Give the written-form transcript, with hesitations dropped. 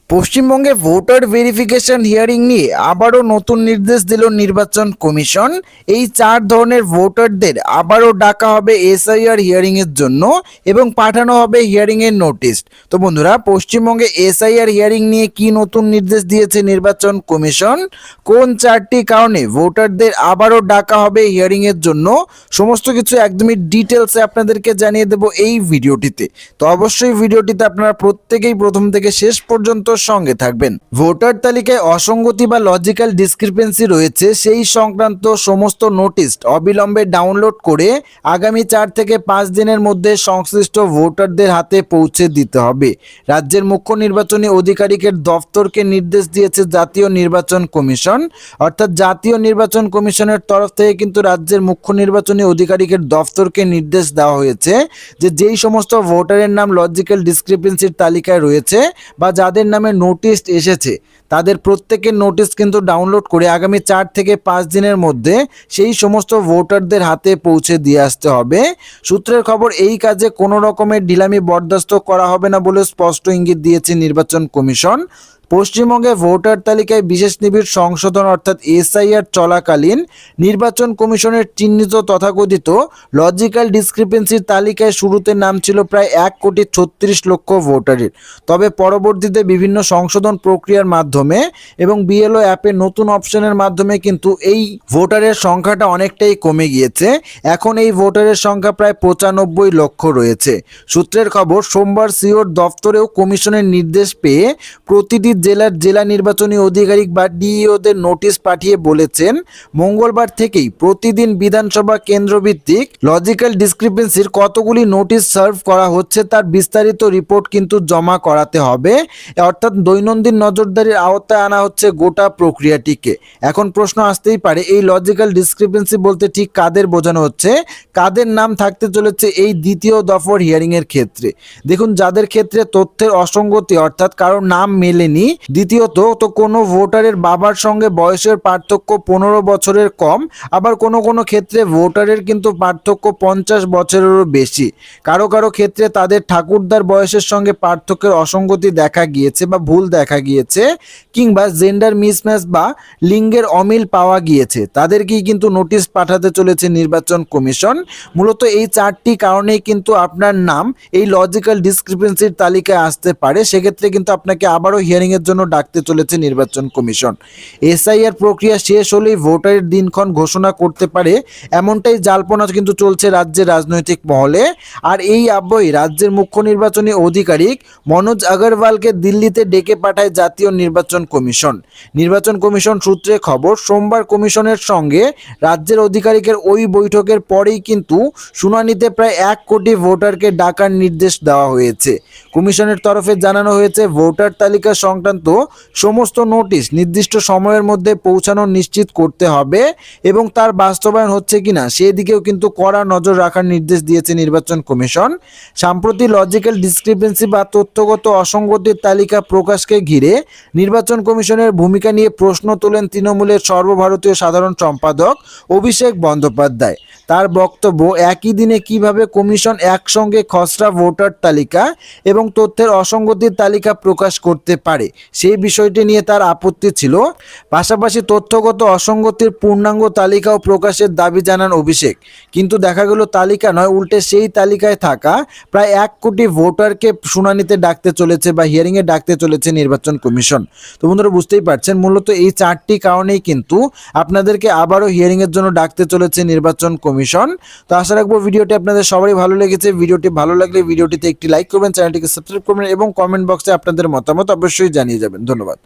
পশ্চিমবঙ্গে voter verification hearing নিয়ে আবারও নতুন নির্দেশ দিল নির্বাচন কমিশন। এই 4 ধরনের ভোটারদের আবারও ডাকা হবে এসআইআর হিয়ারিং এর জন্য এবং পাঠানো হবে হিয়ারিং এর নোটিশ। তো বন্ধুরা, পশ্চিমবঙ্গে এসআইআর হিয়ারিং নিয়ে কি নতুন নির্দেশ দিয়েছে নির্বাচন কমিশন, কোন 4টি কারণে ভোটারদের আবারও ডাকা হবে হিয়ারিং এর জন্য, সমস্ত কিছু একদমই ডিটেলসে আপনাদেরকে জানিয়ে দেব এই ভিডিওটিতে। তো অবশ্যই ভিডিওটিতে আপনারা প্রত্যেকেই প্রথম থেকে শেষ পর্যন্ত সঙ্গে থাকবেন। ভোটার তালিকায় অসঙ্গতি বা লজিক্যাল ডিসক্রিপেন্সি রয়েছে সেই সংক্রান্ত সমস্ত নোটিশ অবিলম্বে ডাউনলোড করে আগামী 4 থেকে 5 দিনের মধ্যে সংশ্লিষ্ট ভোটারদের হাতে পৌঁছে দিতে হবে। রাজ্যের মুখ্য নির্বাচনী আধিকারিকের দফতরকে নির্দেশ দিয়েছে জাতীয় নির্বাচন কমিশন। অর্থাৎ জাতীয় নির্বাচন কমিশনের তরফ থেকে কিন্তু রাজ্যের মুখ্য নির্বাচনী আধিকারিকের দফতরকে নির্দেশ দেওয়া হয়েছে যে যেই সমস্ত ভোটারের নাম লজিক্যাল ডিসক্রিপেন্সির তালিকায় রয়েছে বা যাদের নামে নোটিশ এসেছে তাদের প্রত্যেকের নোটিশ কিন্তু ডাউনলোড করে আগামী 4 থেকে 5 দিনের মধ্যে সেই সমস্ত ভোটারদের হাতে পৌঁছে দিয়ে আসতে হবে। সূত্রের খবর, এই কাজে কোনো রকমের ঢিলামি বরদাস্ত করা হবে না বলে স্পষ্ট ইঙ্গিত দিয়েছে নির্বাচন কমিশন। পশ্চিমবঙ্গে ভোটার তালিকায় বিশেষ নিবিড় সংশোধন অর্থাৎ এসআইআর চলাকালীন নির্বাচন কমিশনের চিহ্নিত তথাকথিত লজিক্যাল ডিসক্রিপেন্সির তালিকায় শুরুতে নাম ছিল প্রায় 1,36,00,000 ভোটারের। তবে পরবর্তীতে বিভিন্ন সংশোধন প্রক্রিয়ার মাধ্যমে এবং বিএলও অ্যাপের নতুন অপশনের মাধ্যমে কিন্তু এই ভোটারের সংখ্যাটা অনেকটাই কমে গিয়েছে। এখন এই ভোটারের সংখ্যা প্রায় 95 লক্ষ রয়েছে। সূত্রের খবর, সোমবার সিওর দফতরেও কমিশনের নির্দেশ পেয়ে প্রতিটি জেলার জেলা নির্বাচনী আধিকারিক বা ডিইওদের নোটিশ পাঠিয়ে বলেছেন মঙ্গলবার থেকেই প্রতিদিন বিধানসভা কেন্দ্রভিত্তিক লজিক্যাল ডিসক্রিপেন্সির কতগুলি নোটিশ সার্ভ করা হচ্ছে তার বিস্তারিত রিপোর্ট কিন্তু জমা করাতে হবে। অর্থাৎ দৈনন্দিন নজরদারির আওতায় আনা হচ্ছে গোটা প্রক্রিয়াটিকে। এখন প্রশ্ন আসতেই পারে, এই লজিক্যাল ডিসক্রিপেন্সি বলতে ঠিক কাদের বোঝানো হচ্ছে, কাদের নাম থাকতে চলেছে এই দ্বিতীয় দফার হিয়ারিং এর ক্ষেত্রে। দেখুন, যাদের ক্ষেত্রে তথ্যের অসঙ্গতি অর্থাৎ কারোর নাম মেলেনি, দ্বিতীয়ত তো কোনো ভোটারের বাবার সঙ্গে বয়সের পার্থক্য 15 বছরের কম, আবার কোনো কোনো ক্ষেত্রে ভোটারের কিন্তু পার্থক্য 50 বছরেরও বেশি, কারো কারো ক্ষেত্রে তাদের ঠাকুরদার বয়সের সঙ্গে পার্থক্যের অসঙ্গতি দেখা গিয়েছে বা ভুল দেখা গিয়েছে, কিংবা জেন্ডার মিসম্যাচ বা লিঙ্গের অমিল পাওয়া গিয়েছে, তাদেরকেই কিন্তু নোটিশ পাঠাতে চলেছে নির্বাচন কমিশন। মূলত এই 4টি কারণেই কিন্তু আপনার নাম এই লজিক্যাল ডিসক্রিপেন্সির তালিকায় আসতে পারে। সেক্ষেত্রে কিন্তু আপনাকে আবারও হিয়ারিং এর জন্য ডাকতে চলেছে নির্বাচন কমিশন। এসআইআর প্রক্রিয়া শেষ হলেই ভোটারের দিনক্ষণ ঘোষণা করতে পারে, এমনটাই জল্পনা কিন্তু চলছে রাজ্যের রাজনৈতিক মহলে। আর এই আবহে রাজ্যের মুখ্য নির্বাচনী আধিকারিক মনোজ আগরওয়ালকে দিল্লিতে ডেকে পাঠায় জাতীয় নির্বাচন কমিশন। নির্বাচন কমিশন সূত্রে খবর, সোমবার কমিশনের সঙ্গে রাজ্যের আধিকারিকের ওই বৈঠকের পরেই কিন্তু শুনানিতে প্রায় 1 কোটি ভোটারকে ডাকার নির্দেশ দেওয়া হয়েছে। কমিশনের তরফে জানানো হয়েছে, ভোটার তালিকা সংক্রান্ত সমস্ত নোটিশ নির্দিষ্ট সময়ের মধ্যে পৌঁছানো নিশ্চিত করতে হবে এবং তার বাস্তবায়ন হচ্ছে কিনা সেদিকেও কিন্তু কড়া নজর রাখার নির্দেশ দিয়েছে নির্বাচন কমিশন। সম্প্রতি লজিক্যাল ডিসক্রিপেন্সি বা তথ্যগত অসঙ্গতির তালিকা প্রকাশকে ঘিরে নির্বাচন কমিশনের ভূমিকা নিয়ে প্রশ্ন তোলেন তৃণমূলের সর্বভারতীয় সাধারণ সম্পাদক অভিষেক বন্দ্যোপাধ্যায়। তার বক্তব্য, একই দিনে কিভাবে কমিশন একসঙ্গে খসড়া ভোটার তালিকা এবং তথ্যের অসঙ্গতির তালিকা প্রকাশ করতে পারে সেই বিষয়টি নিয়ে তার আপত্তি ছিল। পাশাপাশি তথ্যগত অসঙ্গতির পূর্ণাঙ্গ তালিকাও প্রকাশের দাবি জানান অভিষেক। কিন্তু দেখা গেল তালিকা নয়, উল্টে সেই তালিকায় থাকা প্রায় 1 কোটি ভোটারকে শুনানিতে ডাকতে চলেছে বা হিয়ারিংয়ে ডাকতে চলেছে নির্বাচন কমিশন। তো বন্ধুরা, বুঝতেই পারছেন মূলত এই 4টি কারণেই কিন্তু আপনাদেরকে আবারও হিয়ারিংয়ের জন্য ডাকতে চলেছে নির্বাচন কমিশন। তো আশা রাখবো ভিডিওটি আপনাদের সবারই ভালো লেগেছে। ভিডিওটি ভালো লাগলে ভিডিওটিতে একটি লাইক করবেন, চ্যানেলটিকে সাবস্ক্রাইব করবেন এবং কমেন্ট বক্সে আপনাদের মতামত অবশ্যই জানিয়ে যাবেন। ধন্যবাদ।